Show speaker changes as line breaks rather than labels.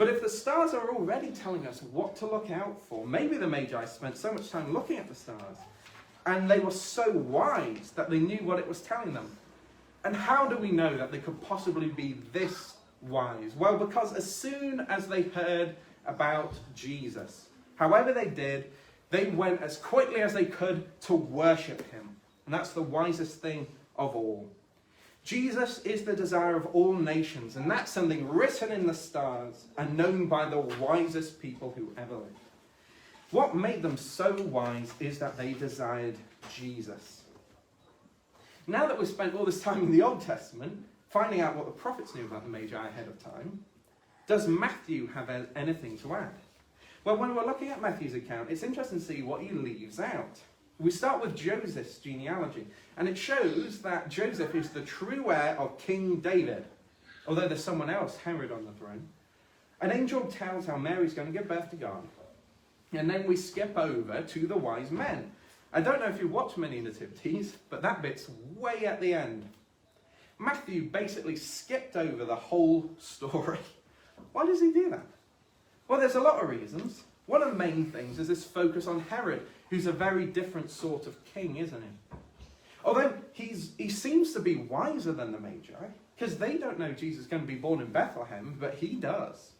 But if the stars are already telling us what to look out for, maybe the Magi spent so much time looking at the stars, and they were so wise that they knew what it was telling them. And how do we know that they could possibly be this wise? Well, because as soon as they heard about Jesus, however they did, they went as quickly as they could to worship him. And that's the wisest thing of all. Jesus is the desire of all nations, and that's something written in the stars and known by the wisest people who ever lived. What made them so wise is that they desired Jesus. Now that we've spent all this time in the Old Testament, finding out what the prophets knew about the Magi ahead of time, does Matthew have anything to add? Well, when we're looking at Matthew's account, it's interesting to see what he leaves out. We start with Joseph's genealogy, and it shows that Joseph is the true heir of King David, although there's someone else, Herod, on the throne. An angel tells how Mary's going to give birth to God, and then we skip over to the wise men. I don't know if you watch many nativities, but that bit's way at the end. Matthew basically skipped over the whole story. Why does he do that? Well, there's a lot of reasons. One of the main things is this focus on Herod, who's a very different sort of king, isn't he? Although he seems to be wiser than the Magi, because they don't know Jesus is going to be born in Bethlehem, but he does.